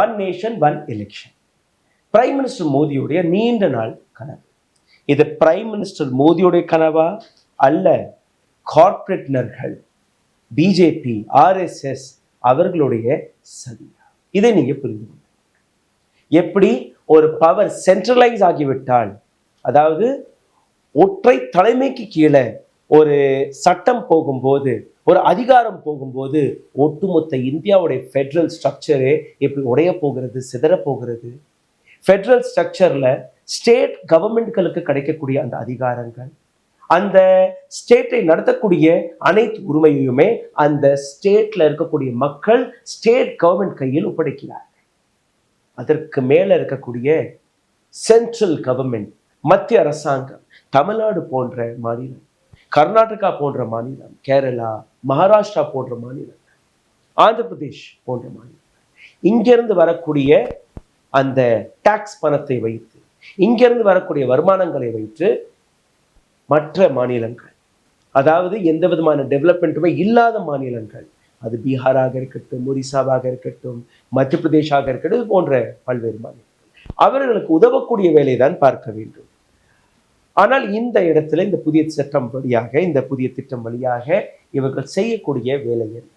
One nation one election prime minister மோடியுடைய நீண்ட நாள் கனவு. இது பிரைம் மினிஸ்டர் மோடியுடைய கனவா அல்ல கார்ப்பரேட்னர்கள் பிஜேபி ஆர்எஸ்எஸ் அவர்களுடைய சதியா? இதை நீங்க புரிந்து கொள்ள. எப்படி ஒரு பவர் சென்ட்ரலைஸ் ஆகிவிட்டால், அதாவது ஒற்றை தலைமைக்கு கீழே ஒரு சட்டம் போகும்போது, ஒரு அதிகாரம் போகும்போது, ஒட்டுமொத்த இந்தியாவுடைய ஃபெடரல் ஸ்ட்ரக்சரே எப்படி உடைய போகிறது, சிதற போகிறது. ஃபெடரல் ஸ்ட்ரக்சர்ல ஸ்டேட் கவர்மெண்ட்களுக்கு கிடைக்கக்கூடிய அந்த அதிகாரங்கள், அந்த ஸ்டேட்டை நடத்தக்கூடிய அனைத்து உரிமையுமே அந்த ஸ்டேட்ல இருக்கக்கூடிய மக்கள் ஸ்டேட் கவர்மெண்ட் கையில் ஒப்படைக்கிறார்கள். அதற்கு மேல இருக்கக்கூடிய சென்ட்ரல் கவர்மெண்ட், மத்திய அரசாங்கம், தமிழ்நாடு போன்ற மாநிலம், கர்நாடகா போன்ற மாநிலம், கேரளா, மகாராஷ்டிரா போன்ற மாநிலம், ஆந்திர பிரதேஷ் போன்ற மாநிலம், இங்கிருந்து வரக்கூடிய அந்த டாக்ஸ் பணத்தை வைத்து, இங்கிருந்து வரக்கூடிய வருமானங்களை வைத்து மற்ற மாநிலங்கள், அதாவது எந்த விதமான டெவலப்மெண்ட்டுமே இல்லாத மாநிலங்கள், அது பீகாராக இருக்கட்டும், ஒரிசாவாக இருக்கட்டும், மத்திய பிரதேஷாக இருக்கட்டும், இது போன்ற பல்வேறு மாநிலங்கள், அவர்களுக்கு உதவக்கூடிய வேலையை தான் பார்க்க வேண்டும். ஆனால் இந்த இடத்துல இந்த புதிய சட்டம் வழியாக, இந்த புதிய திட்டம் வழியாக இவர்கள் செய்யக்கூடிய வேலை என்ன?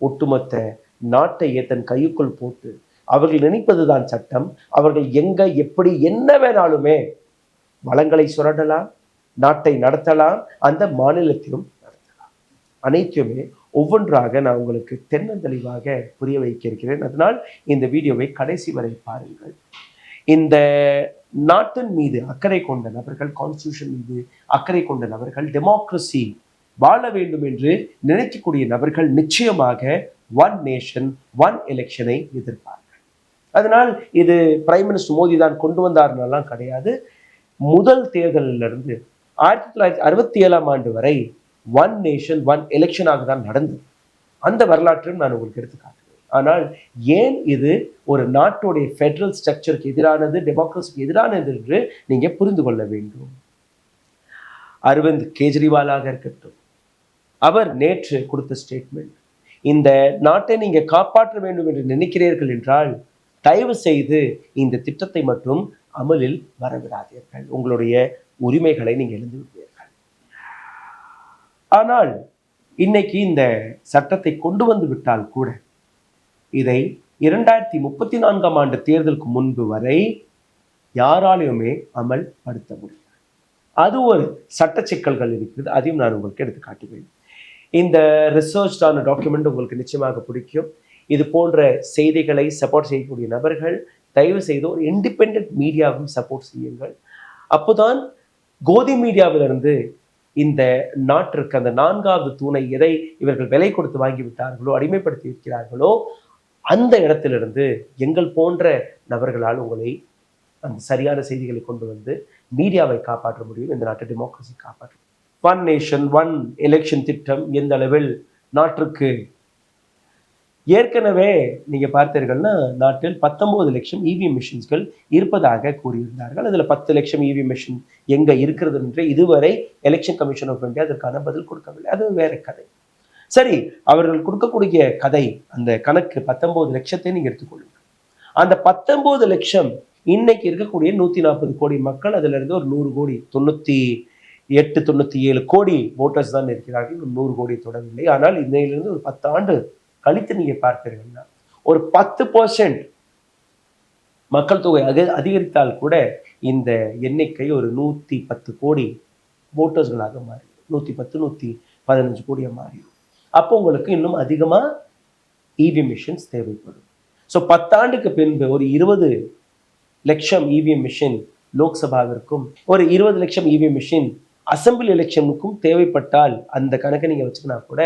ஒட்டுமொத்த நாட்டையே தன் கையுக்குள் போட்டு அவர்கள் நினைப்பதுதான் சட்டம். அவர்கள் எங்க எப்படி என்ன வேணாலுமே வளங்களை சுரண்டலாம், நாட்டை நடத்தலாம், அந்த மாநிலத்திலும் நடத்தலாம். அனைத்துமே ஒவ்வொன்றாக நான் உங்களுக்கு தென்னந்தெளிவாக புரிய வைக்க இருக்கிறேன். அதனால் இந்த வீடியோவை கடைசி வரை பாருங்கள். இந்த நாட்டின் மீது அக்கறை கொண்ட நபர்கள், கான்ஸ்டிடியூஷன் மீது அக்கறை கொண்ட நபர்கள், டெமோக்ரஸி வாழ வேண்டும் என்று நினைக்கக்கூடிய நபர்கள் நிச்சயமாக ஒன் நேஷன் ஒன் எலெக்ஷனை எதிர்ப்பார்கள். அதனால் இது பிரைம் மினிஸ்டர் மோடி தான் கொண்டு வந்தார்னாலாம் கிடையாது. முதல் தேர்தலிலிருந்து 1967 ஆண்டு வரை ஒன் நேஷன் ஒன் எலெக்ஷனாக தான் நடந்தது. அந்த வரலாற்றையும் நான் உங்களுக்கு எடுத்து காட்டுவேன். ஆனால் ஏன் இது ஒரு நாட்டுடைய ஃபெடரல் ஸ்ட்ரக்சருக்கு எதிரானது, டெமோக்ரஸிக்கு எதிரானது என்று நீங்க புரிந்து கொள்ள வேண்டும். அரவிந்த் கெஜ்ரிவாலாக இருக்கட்டும், அவர் நேற்று கொடுத்த ஸ்டேட்மெண்ட், இந்த நாட்டை நீங்க காப்பாற்ற வேண்டும் என்று நினைக்கிறீர்கள் என்றால் தயவு செய்து இந்த திட்டத்தை மட்டும் அமலில் வரவிடாதீர்கள், உங்களுடைய உரிமைகளை நீங்க இழந்து விடுவீர்கள். ஆனால் இன்னைக்கு இந்த சட்டத்தை கொண்டு வந்து விட்டால் கூட இதை 2034 ஆண்டு தேர்தலுக்கு முன்பு வரை யாராலையுமே அமல்படுத்த முடியாது. அது ஒரு சட்ட சிக்கல்கள் இருக்கிறது, அதையும் நான் உங்களுக்கு எடுத்து காட்டுவேன். இந்த ரிசர்ச்டான டாக்குமெண்ட் உங்களுக்கு நிச்சயமாக பிடிக்கும். இது போன்ற செய்திகளை சப்போர்ட் செய்யக்கூடிய நபர்கள் தயவு செய்து ஒரு இண்டிபெண்ட் மீடியாவும் சப்போர்ட் செய்யுங்கள். அப்போதான் கோதி மீடியாவிலிருந்து இந்த நாட்டிற்கு அந்த 4வது தூணை எதை இவர்கள் விலை கொடுத்து வாங்கிவிட்டார்களோ, அடிமைப்படுத்தி இருக்கிறார்களோ, அந்த இடத்திலிருந்து எங்கள் போன்ற நபர்களால் உங்களை அந்த சரியான செய்திகளை கொண்டு வந்து மீடியாவை காப்பாற்ற முடியும், இந்த நாட்டை டெமோக்ரஸி காப்பாற்ற. ஒன் நேஷன் ஒன் எலெக்ஷன் திட்டம் எந்த அளவில் நாட்டிற்கு ஏற்கனவே நீங்க பார்த்தீர்கள்னா நாட்டில் 19 லட்சம் இவிஎம் மிஷின்ஸ்கள் இருப்பதாக கூறியிருந்தார்கள். அதுல 10 லட்சம் இவிஎம் மிஷின் எங்க இருக்கிறது என்று இதுவரை எலெக்ஷன் கமிஷன் ஆஃப் இந்தியா அதற்கான பதில் கொடுக்கவில்லை. அது வேற கதை. சரி, அவர்கள் கொடுக்கக்கூடிய கதை, அந்த கணக்கு 19 லட்சத்தை நீங்க எடுத்துக்கொள்ளுங்க. அந்த 19 லட்சம் இன்னைக்கு இருக்கக்கூடிய 140 கோடி மக்கள், அதுல இருந்து ஒரு 100 கோடி 98-97 கோடி ஓட்டர்ஸ் தான் இருக்கிறார்கள். 100 கோடி தொடரவில்லை. ஆனால் இன்னையிலிருந்து ஒரு 10 ஆண்டு கழித்து நீங்க பார்ப்பீர்கள்னா ஒரு 10% மக்கள் தொகை அதிகரித்தால் கூட இந்த எண்ணிக்கை ஒரு 110 கோடி ஓட்டர்ஸ்களாக மாறி 110-115 கோடியா மாறிடும். அப்போ உங்களுக்கு இன்னும் அதிகமா இவிஎம் மிஷின்ஸ் தேவைப்படும். ஸோ 10 ஆண்டுக்கு பின்பு ஒரு 20 லட்சம் இவிஎம் மிஷின் லோக்சபாவிற்கும், ஒரு 20 லட்சம் இவிஎம் மிஷின் அசம்பிளி எலெக்ஷனுக்கும் தேவைப்பட்டால் அந்த கணக்கை நீங்க வச்சுக்கினா கூட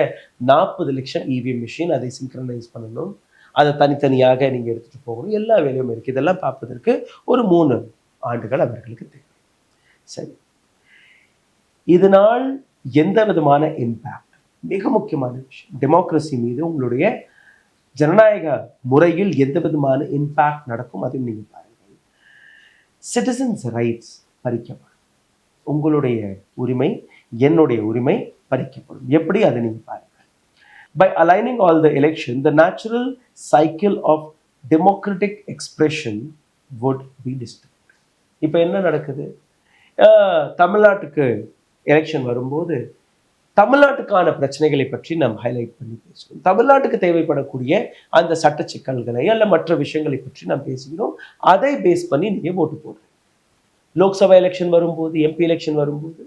40 லட்சம் இவிஎம் மிஷின், அதை சிங்க்ரனைஸ் பண்ணணும், அதை தனித்தனியாக நீங்க எடுத்துட்டு போகணும், எல்லா வேலையும் இருக்கு. இதெல்லாம் பார்ப்பதற்கு ஒரு 3 ஆண்டுகள் அவர்களுக்கு தேவை. சரி, இதனால் எந்த விதமான இம்பேக்ட்? மிக முக்கியமான விஷயம், டெமோக்ரஸி மீது, உங்களுடைய ஜனநாயக முறையில் எந்த விதமான இம்பேக்ட் நடக்கும், அதையும் நீங்க பாருங்கள். சிட்டிசன்ஸ் ரைட்ஸ் பறிக்கப்படும். உங்களுடைய உரிமை, என்னுடைய உரிமை பறிக்கப்படும். எப்படி? அதை நீங்க பாருங்கள். By aligning all the election, the natural cycle of democratic expression would be disturbed. இப்போ என்ன நடக்குது? தமிழ்நாட்டுக்கு எலெக்ஷன் வரும்போது தமிழ்நாட்டுக்கான பிரச்சனைகளை பற்றி நாம் ஹைலைட் பண்ணி பேசுகிறோம். தமிழ்நாட்டுக்கு தேவைப்படக்கூடிய அந்த சட்ட சிக்கல்களை அல்ல மற்ற விஷயங்களை பற்றி நாம் பேசுகிறோம். அதை பேஸ் பண்ணி நீங்கள் ஓட்டு போடுறீங்க. லோக்சபா எலெக்ஷன் வரும்போது, எம்பி எலெக்ஷன் வரும்போது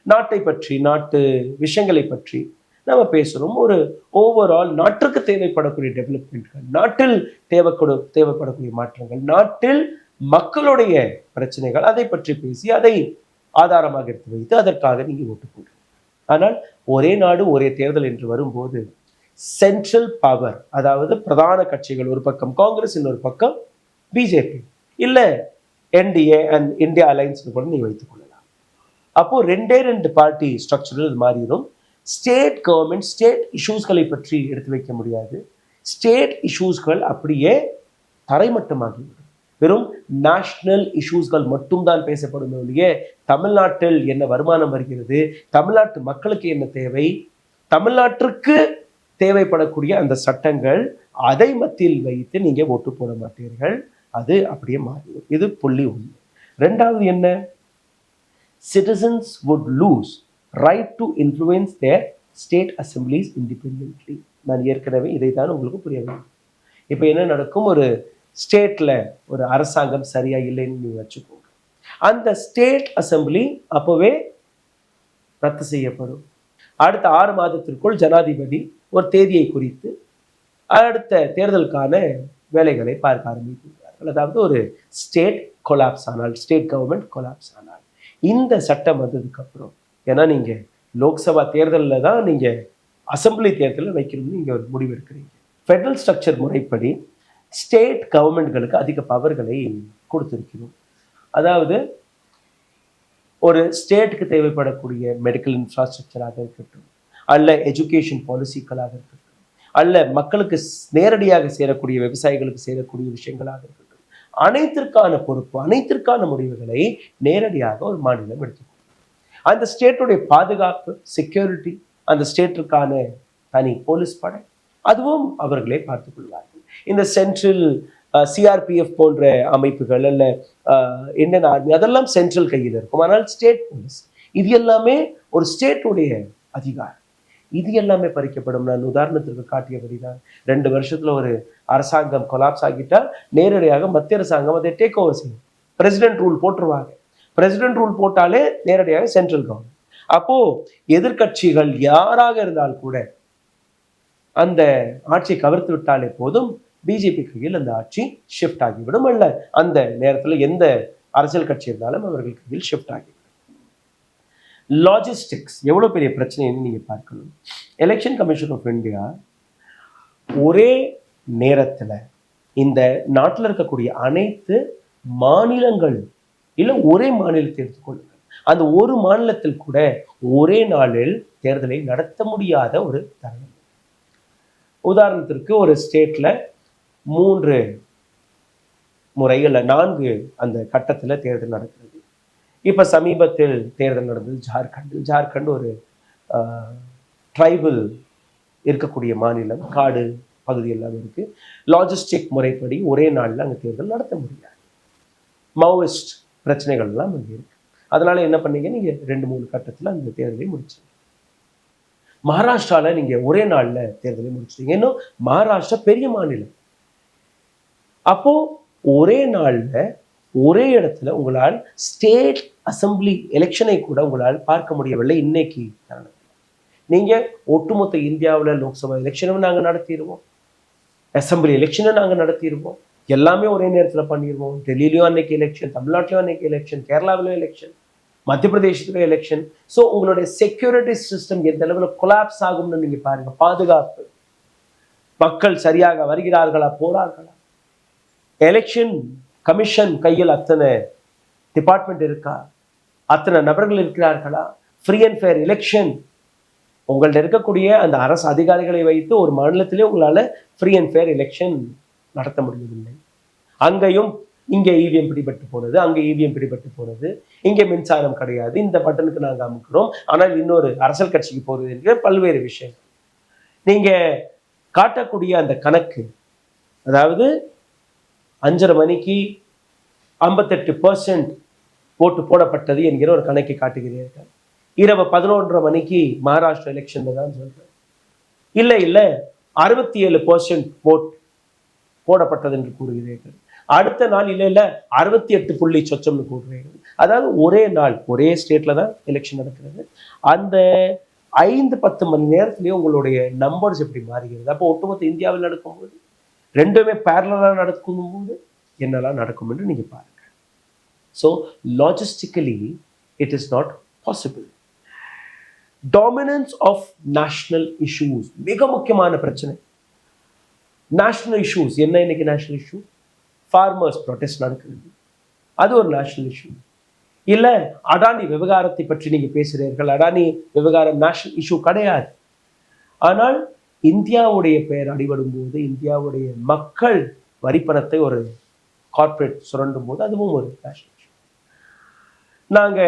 நாட்டை பற்றி, நாட்டு விஷயங்களை பற்றி நம்ம பேசுகிறோம். ஒரு ஓவரால் நாட்டுக்கு தேவைப்படக்கூடிய டெவலப்மெண்ட்கள், நாட்டில் தேவைப்படக்கூடிய மாற்றங்கள், நாட்டில் மக்களுடைய பிரச்சனைகள், அதை பற்றி பேசி அதை ஆதாரமாக எடுத்து வைத்து அதற்காக நீங்கள் ஓட்டு போடுறீங்க. ஆனால் ஒரே நாடு ஒரே தேர்தல் என்று வரும்போது சென்ட்ரல் பவர், அதாவது பிரதான கட்சிகள் ஒரு பக்கம் காங்கிரஸ், இன்னொரு பக்கம் பிஜேபி, இல்லை என்டிஏ அண்ட் இந்தியா அலைன்ஸ் கூட நீ வைத்துக் கொள்ளலாம். அப்போ ரெண்டு பார்ட்டி ஸ்ட்ரக்சரல் மாறிடும். ஸ்டேட் கவர்மெண்ட் ஸ்டேட் இஷ்யூஸ்களை பற்றி எடுத்து வைக்க முடியாது. ஸ்டேட் இஷ்யூஸ்கள் அப்படியே தரைமட்டமாகிவிடும். வெறும் நேஷனல் இஷ்யூஸ்கள் மட்டும்தான் பேசப்படும் ஒழிய தமிழ்நாட்டில் என்ன வருமானம் வருகிறது, தமிழ்நாட்டு மக்களுக்கு என்ன தேவை, தமிழ்நாட்டிற்கு தேவைப்படக்கூடிய அந்த சட்டங்கள், அதை மத்தியில் வைத்து நீங்க ஓட்டு போட மாட்டீர்கள். அது அப்படியே மாறிடும். இது புள்ளி 1. ரெண்டாவது என்ன? Citizens would lose right to influence their state assemblies independently. நான் ஏற்கனவே இதை தான் உங்களுக்கு புரிய வேண்டும். இப்போ என்ன நடக்கும்? ஒரு ஸ்டேட்ல ஒரு அரசாங்கம் சரியா இல்லைன்னு நீங்க வச்சுக்கோங்க. அந்த ஸ்டேட் அசம்பிளி அப்பவே ரத்து செய்யப்படும். அடுத்த 6 மாதத்திற்குள் ஜனாதிபதி ஒரு தேதியை குறித்து அடுத்த தேர்தலுக்கான வேலைகளை பார்க்க ஆரம்பிக்கிறார்கள். அதாவது ஒரு ஸ்டேட் கொலாப்ஸ் ஆனால், ஸ்டேட் கவர்மெண்ட் கொலாப்ஸ் ஆனால், இந்த சட்டம் வந்ததுக்கு அப்புறம், ஏன்னா நீங்க லோக்சபா தேர்தலில் தான் நீங்க அசம்பிளி தேர்தலில் வைக்கணும்னு நீங்க ஒரு முடிவு எடுக்கிறீங்க. ஃபெடரல் ஸ்ட்ரக்சர் முறைப்படி ஸ்டேட் கவர்மெண்ட்களுக்கு அதிக பவர்களை கொடுத்திருக்கிறோம். அதாவது ஒரு ஸ்டேட்டுக்கு தேவைப்படக்கூடிய மெடிக்கல் இன்ஃப்ராஸ்ட்ரக்சராக இருக்கட்டும், அல்ல எஜுகேஷன் பாலிசிக்களாக இருக்கட்டும், அல்ல மக்களுக்கு நேரடியாக சேரக்கூடிய விவசாயிகளுக்கு சேரக்கூடிய விஷயங்களாக இருக்கட்டும், அனைத்திற்கான பொறுப்பு, அனைத்திற்கான முடிவுகளை நேரடியாக ஒரு மாநிலம் எடுத்துக்கணும். அந்த ஸ்டேட்டுடைய பாதுகாப்பு, செக்யூரிட்டி, அந்த ஸ்டேட்டிற்கான தனி போலீஸ் படை, அதுவும் அவர்களே பார்த்துக் கொள்வார்கள். இந்த சென்ட்ரல் சிஆர்பிஎஃப் போன்ற அமைப்புகள் அல்ல இந்தியன் ஆர்மி, அதெல்லாம் சென்ட்ரல் கையில் இருக்கும். ஆனால் ஸ்டேட் போலீஸ், இது எல்லாமே ஒரு ஸ்டேட்டுடைய அதிகாரம். இது எல்லாமே பறிக்கப்படும். நான் உதாரணத்திற்கு காட்டியபடிதான் 2 வருஷத்துல ஒரு அரசாங்கம் கொலாப்ஸ் ஆகிட்டா நேரடியாக மத்திய அரசாங்கம் அதை டேக் ஓவர் செய்யும். பிரசிடென்ட் ரூல் போட்டுருவாங்க. பிரசிடென்ட் ரூல் போட்டாலே நேரடியாக சென்ட்ரல் கவர்மெண்ட். அப்போ எதிர்கட்சிகள் யாராக இருந்தால் கூட அந்த ஆட்சியை கவர்த்து விட்டாலே போதும், பிஜேபி கையில் அந்த ஆட்சி ஷிஃப்ட் ஆகிவிடும். அல்ல அந்த நேரத்தில் எந்த அரசியல் கட்சி இருந்தாலும் அவர்கள் கையில் ஷிஃப்ட் ஆகிவிடும். லாஜிஸ்டிக்ஸ் எவ்வளவு பெரிய பிரச்சனைன்னு நீங்க பார்க்கணும். எலெக்ஷன் கமிஷன் ஆஃப் இந்தியா ஒரே நேரத்தில் இந்த நாட்டில் இருக்கக்கூடிய அனைத்து மாநிலங்கள், இல்லை ஒரே மாநிலத்தை எடுத்துக்கொள்ளுங்கள், அந்த ஒரு மாநிலத்தில் கூட ஒரே நாளில் தேர்தலை நடத்த முடியாத ஒரு தருணம். உதாரணத்திற்கு ஒரு ஸ்டேட்ல 3 முறை இல்லை 4 அந்த கட்டத்தில் தேர்தல் நடக்கிறது. இப்போ சமீபத்தில் தேர்தல் நடந்தது ஜார்க்கண்டில். ஜார்க்கண்ட் ஒரு ட்ரைபல் இருக்கக்கூடிய மாநிலம், காடு பகுதி எல்லாம் இருக்கு. லாஜிஸ்டிக் முறைப்படி ஒரே நாளில் அங்கே தேர்தல் நடத்த முடியாது. மாவோயிஸ்ட் பிரச்சனைகள் எல்லாம் அங்கே இருக்கு. அதனால என்ன பண்ணீங்க, நீங்க 2-3 கட்டத்தில் அந்த தேர்தலை முடிச்சீங்க. மகாராஷ்டிராவில் நீங்க ஒரே நாளில் தேர்தலை முடிச்சிட்டீங்க. இன்னும் மகாராஷ்டிரா பெரிய மாநிலம். அப்போ ஒரே நாளில் ஒரே இடத்துல உங்களால் ஸ்டேட் அசம்பிளி எலெக்ஷனை கூட உங்களால் பார்க்க முடியவில்லை. இன்னைக்கு நீங்க ஒட்டுமொத்த இந்தியாவில் லோக்சபா எலெக்ஷனும் நாங்கள் நடத்திடுவோம், அசம்பிளி எலெக்ஷனும் நாங்கள் நடத்திடுவோம், எல்லாமே ஒரே நேரத்தில் பண்ணிடுவோம். டெல்லியிலையும் அன்னைக்கு எலெக்ஷன், தமிழ்நாட்டிலையும் அன்னைக்கு எலெக்ஷன், கேரளாவிலும் எலெக்ஷன், மத்திய பிரதேசத்துல எலெக்ஷன். ஸோ உங்களுடைய செக்யூரிட்டி சிஸ்டம் எந்த அளவில் கொலாப்ஸ் ஆகும்னு நீங்க பாருங்க. பாதுகாப்பு, மக்கள் சரியாக வருகிறார்களா, போறார்களா, எலெக்ஷன் கமிஷன் கையில் அத்தனை டிபார்ட்மெண்ட் இருக்கா, அத்தனை நபர்கள் இருக்கிறார்களா, ஃப்ரீ அண்ட் ஃபேர் எலெக்ஷன். உங்கள்ட்ட இருக்கக்கூடிய அந்த அரசு அதிகாரிகளை வைத்து ஒரு மாநிலத்திலே உங்களால ஃப்ரீ அண்ட் ஃபேர் எலெக்ஷன் நடத்த முடியவில்லை. அங்கேயும் இங்கே இவிஎம் பிடிபட்டு போனது, அங்கே இவிஎம் பிடிபட்டு போனது, இங்கே மின்சாரம் கிடையாது, இந்த பட்டனுக்கு நாங்கள் அமுக்கிறோம், ஆனால் இன்னொரு அரசியல் கட்சிக்கு போகிறது என்கிற பல்வேறு விஷயங்கள். நீங்க காட்டக்கூடிய அந்த கணக்கு, அதாவது 5:30 மணிக்கு 58% ஓட்டு போடப்பட்டது என்கிற ஒரு கணக்கை காட்டுகிறீர்கள். இரவு 11:30 மணிக்கு மகாராஷ்டிரா எலெக்ஷன்ல தான் சொல்றேன். இல்லை 67% ஓட் போடப்பட்டது என்று கூறுகிறீர்கள். அடுத்த நாள் இல்லை 68 புள்ளி சொச்சம்னு கூறுகிறீர்கள். அதாவது ஒரே நாள் ஒரே ஸ்டேட்ல தான் எலெக்ஷன் நடக்கிறது. அந்த 5-10 மணி நேரத்திலேயே உங்களுடைய நம்பர்ஸ் எப்படி மாறுகிறது. அப்போ ஒட்டுமொத்த இந்தியாவில் நடக்கும்போது ரெண்டுமே பேரலா நடக்கும்போது என்னெல்லாம் நடக்கும் என்று நீங்க பாருங்க. So logistically it is not possible. Dominance of national issues மிக முக்கியமான பிரச்சனை. நேஷனல் இஷ்யூஸ் என்ன? இன்னைக்கு நேஷனல் இஷ்யூ ஃபார்மர்ஸ் ப்ரொடெஸ்ட் நடக்கிறது, அது ஒரு நேஷனல் இஷ்யூ. இல்ல அடானி விவகாரத்தை பற்றி நீங்க பேசுறீர்கள், அடானி விவகாரம் நேஷனல் இஷ்யூ கிடையாது. ஆனால் இந்தியாவுடைய பெயர் அடிபடும் போது, இந்தியாவுடைய மக்கள் வரிப்பணத்தை ஒரு கார்ப்பரேட் சுரண்டும் போது அதுவும் ஒரு நேஷனல் இஷ்யூ. நாங்க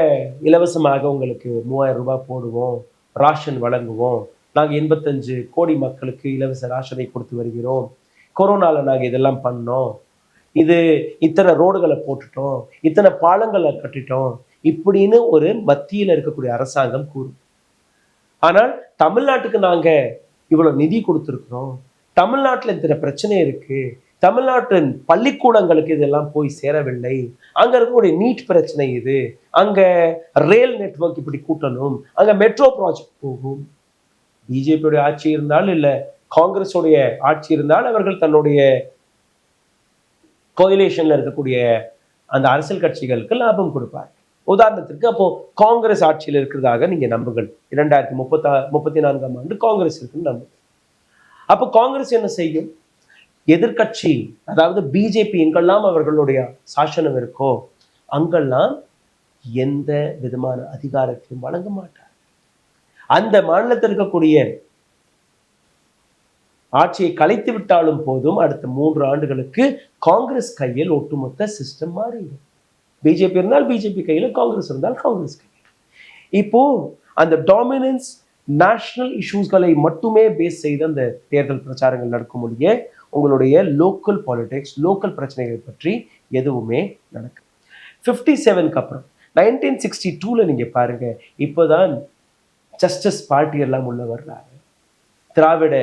இலவசமாக உங்களுக்கு 3000 ரூபாய் போடுவோம், ராஷன் வழங்குவோம், நாங்கள் 85 கோடி மக்களுக்கு இலவச ராஷனை கொடுத்து வருகிறோம், கொரோனாவில் நாங்கள் இதெல்லாம் பண்ணோம், இது இத்தனை ரோடுகளை போட்டுட்டோம், இத்தனை பாலங்களை கட்டிட்டோம் இப்படின்னு ஒரு மத்தியில் இருக்கக்கூடிய அரசாங்கம் கூறும். ஆனால் தமிழ்நாட்டுக்கு நாங்கள் இவ்வளோ நிதி கொடுத்துருக்குறோம், தமிழ்நாட்டில் இத்தனை பிரச்சனை இருக்கு, தமிழ்நாட்டின் பள்ளிக்கூடங்களுக்கு இதெல்லாம் போய் சேரவில்லை, அங்க இருக்கக்கூடிய நீட் பிரச்சனை இது, அங்க ரயில் நெட்வொர்க் இப்படி கூட்டணும், அங்க மெட்ரோ ப்ராஜெக்ட் போகும். பிஜேபியோடைய ஆட்சி இருந்தால் இல்ல காங்கிரஸோடைய ஆட்சி இருந்தால் அவர்கள் தன்னுடைய கோயிலேஷன்ல இருக்கக்கூடிய அந்த அரசியல் கட்சிகளுக்கு லாபம் கொடுப்பார். உதாரணத்திற்கு அப்போ காங்கிரஸ் ஆட்சியில் இருக்கிறதாக நீங்க நம்புங்கள். 2034 ஆண்டு காங்கிரஸ் இருக்குன்னு நம்புங்கள். அப்போ காங்கிரஸ் என்ன செய்யும்? எதிர்கட்சி அதாவது பிஜேபி எங்கெல்லாம் அவர்களுடைய சாசனம் இருக்கோ அங்கெல்லாம் எந்த விதமான அதிகாரத்தையும் வழங்க மாட்டார். அந்த மாநிலத்தில் இருக்கக்கூடிய ஆட்சியை கலைத்து விட்டாலும் போதும் அடுத்த 3 ஆண்டுகளுக்கு காங்கிரஸ் கையில் ஒட்டுமொத்த சிஸ்டம் மாறிடும். பிஜேபி இருந்தால் பிஜேபி கையில், காங்கிரஸ் இருந்தால் காங்கிரஸ் கையில். இப்போ அந்த டாமினன்ஸ் நேஷனல் இஷ்யூஸ்களை மட்டுமே பேஸ் செய்து அந்த தேர்தல் பிரச்சாரங்கள் நடக்கும் முடிய உங்களுடைய லோக்கல் பாலிடிக்ஸ், லோக்கல் பிரச்சனைகள் பற்றி எதுவுமே நடக்கும். 57க்கு அப்புறம் 1962ல நீங்க பாருங்க, இப்போதான் ஜஸ்டிஸ் பார்ட்டி எல்லாம் உள்ள வர்றாங்க, திராவிட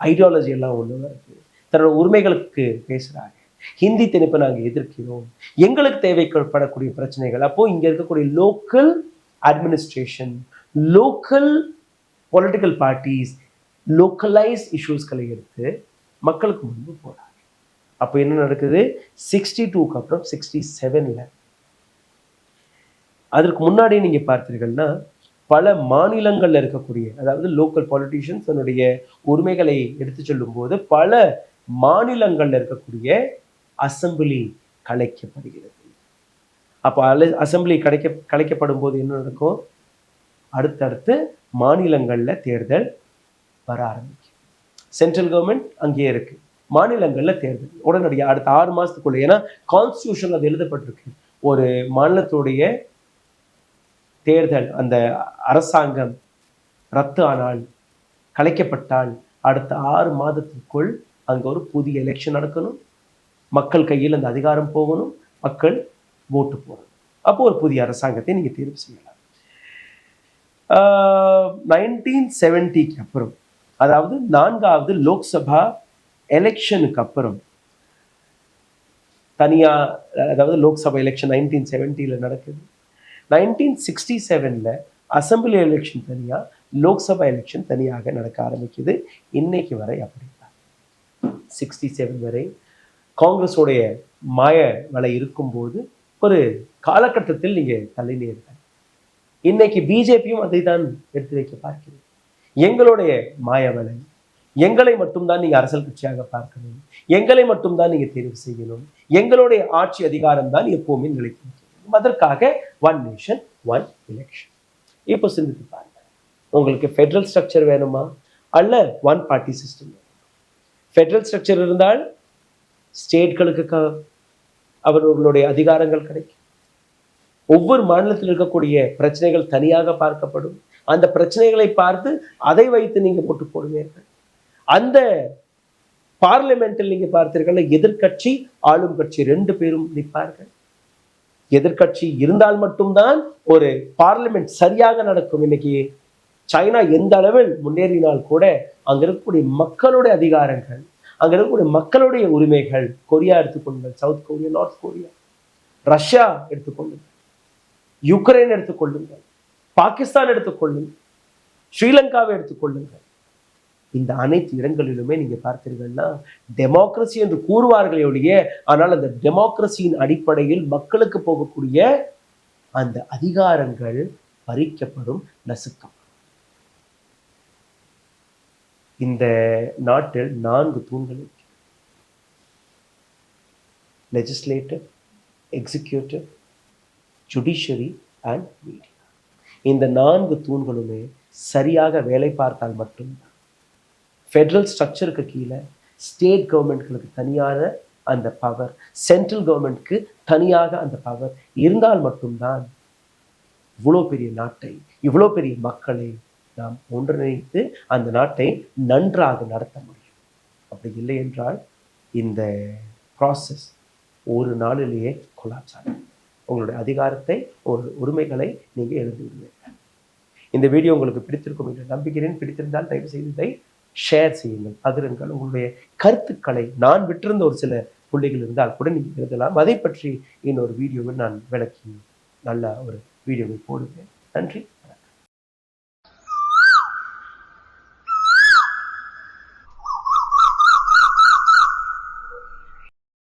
ஐடியாலஜி எல்லாம் உள்ள வருது, தன்னோட உரிமைகளுக்கு பேசுறாங்க, ஹிந்தி திணிப்பை நாங்கள் எதிர்க்கிறோம், எங்களுக்கு தேவைப்படக்கூடிய பிரச்சனைகள். அப்போ இங்க இருக்கக்கூடிய local administration, local political parties localise இஷ்யூஸ்களை எடுத்து மக்களுக்கு முன்பு போறாங்க. அப்போ என்ன நடக்குது? 62க்கு அப்புறம் 67ல, அதற்கு முன்னாடி நீங்க பார்த்தீர்கள்னா பல மாநிலங்கள்ல இருக்கக்கூடிய அதாவது லோக்கல் பாலிட்டிஷியன்ஸ் தன்னுடைய உரிமைகளை எடுத்து சொல்லும் போது பல மாநிலங்கள்ல இருக்கக்கூடிய அசம்பிளி கலைக்கப்படுகிறது. அப்போ அசம்பிளி கலைக்கப்படும் போது என்ன நடக்கும்? அடுத்தடுத்து மாநிலங்கள்ல தேர்தல் வர ஆரம்பிக்கும். சென்ட்ரல் கவர்மெண்ட் அங்கேயே இருக்கு, மாநிலங்கள்ல தேர்தல் உடனடியாக அடுத்த 6 மாசத்துக்குள்ள. ஏன்னா கான்ஸ்டியூஷன் அது எழுதப்பட்டிருக்கு, ஒரு மாநிலத்துடைய தேர்தல் அந்த அரசாங்கம் ரத்து ஆனால், கலைக்கப்பட்டால் அடுத்த 6 மாதத்திற்குள் அங்க ஒரு புதிய எலெக்ஷன் நடக்கணும், மக்கள் கையில் அந்த அதிகாரம் போகணும், மக்கள் ஓட்டு போடணும். அப்போ ஒரு புதிய அரசாங்கத்தை நீங்க தேர்வு செய்யலாம். 1970க்கு அப்புறம் அதாவது 4வது லோக்சபா எலெக்ஷனுக்கு அப்புறம் தனியா, அதாவது லோக்சபா எலெக்ஷன் 1970ல நடக்குது. 1967ல அசம்பிளி எலெக்ஷன் தனியா, லோக்சபா எலெக்ஷன் தனியாக நடக்க ஆரம்பிக்குது. இன்னைக்கு வரை அப்படித்தான். 67 வரை காங்கிரஸோடைய மாய வலை இருக்கும்போது ஒரு காலகட்டத்தில் நீங்க தள்ளினே இருக்க. இன்னைக்கு பிஜேபியும் அதை தான் எடுத்து வைக்க பார்க்கிறது. எங்களுடைய மாயவலை, எங்களை மட்டும்தான் நீங்க அரசியல் கட்சியாக பார்க்கணும், எங்களை மட்டும்தான் நீங்க தேர்வு செய்யணும், எங்களுடைய ஆட்சி அதிகாரம் தான் எப்பவுமே நிலைக்கும். அதற்காக 1 நேஷன் 1 எலெக்ஷன். இப்போ சிந்தித்து பாருங்க, உங்களுக்கு ஃபெடரல் ஸ்ட்ரக்சர் வேணுமா அல்ல 1 பார்ட்டி சிஸ்டம் வேணுமா? ஃபெடரல் ஸ்ட்ரக்சர் இருந்தால் ஸ்டேட்களுக்கு அவர்களுடைய அதிகாரங்கள் கிடைக்கும். ஒவ்வொரு மாநிலத்தில் இருக்கக்கூடிய பிரச்சனைகள் தனியாக பார்க்கப்படும். அந்த பிரச்சனைகளை பார்த்து அதை வைத்து நீங்க போட்டு போடுவீர்கள். அந்த பார்லிமெண்டில் நீங்க பார்த்தீர்கள், எதிர்க்கட்சி ஆளும் கட்சி 2 பேரும் நிற்பார்கள். எதிர்க்கட்சி இருந்தால் மட்டும்தான் ஒரு பார்லிமெண்ட் சரியாக நடக்கும். இன்னைக்கு சைனா எந்த அளவில் முன்னேறினால் கூட அங்க இருக்கக்கூடிய மக்களுடைய அதிகாரங்கள், அங்க இருக்கக்கூடிய மக்களுடைய உரிமைகள், கொரியா எடுத்துக்கொள்ளுங்கள், south Korea, north Korea, Russia எடுத்துக்கொள்ளுங்கள், யுக்ரைன் எடுத்துக்கொள்ளுங்கள், பாகிஸ்தான் எடுத்துக்கொள்ளுங்கள், ஸ்ரீலங்காவை எடுத்துக்கொள்ளுங்கள். இந்த அனைத்து இடங்களிலுமே நீங்க பார்த்தீர்கள்னா டெமோக்ரஸி என்று கூறுவார்களே ஒழிய, ஆனால் அந்த டெமோக்ரஸியின் அடிப்படையில் மக்களுக்கு போகக்கூடிய அந்த அதிகாரங்கள் பறிக்கப்படும், நசுக்கம். இந்த நாட்டில் 4 தூண்கள் இருக்கு. Legislative, executive, judiciary and media. இந்த 4 தூண்களுமே சரியாக வேலை பார்த்தால் மட்டும்தான் ஃபெடரல் ஸ்ட்ரக்சருக்கு கீழே ஸ்டேட் கவர்மெண்ட்களுக்கு தனியான அந்த பவர், சென்ட்ரல் கவர்மெண்ட்க்கு தனியாக அந்த பவர் இருந்தால் மட்டும்தான் இவ்வளோ பெரிய நாட்டை, இவ்வளோ பெரிய மக்களை நாம் ஒன்றிணைத்து அந்த நாட்டை நன்றாக நடத்த முடியும். அப்படி இல்லை என்றால் இந்த ப்ராசஸ் ஒரு நாளிலேயே கொலாச்சாரம். உங்களுடைய அதிகாரத்தை, ஒரு உரிமைகளை நீங்கள் எழுதி விடுவீர்கள். இந்த வீடியோ உங்களுக்கு பிடித்திருக்கும் என்று நம்புகிறேன். பிடித்திருந்தால் தயவு செய்து இதை ஷேர் செய்யுங்கள், பகிருங்கள். உங்களுடைய கருத்துக்களை, நான் விட்டிருந்த ஒரு சில புள்ளிகள் இருந்தால் கூட நீங்கள் எழுதலாம். அதை பற்றி இன்னொரு வீடியோவில் நான் விளக்கி நல்ல ஒரு வீடியோவை போடுவேன். நன்றி.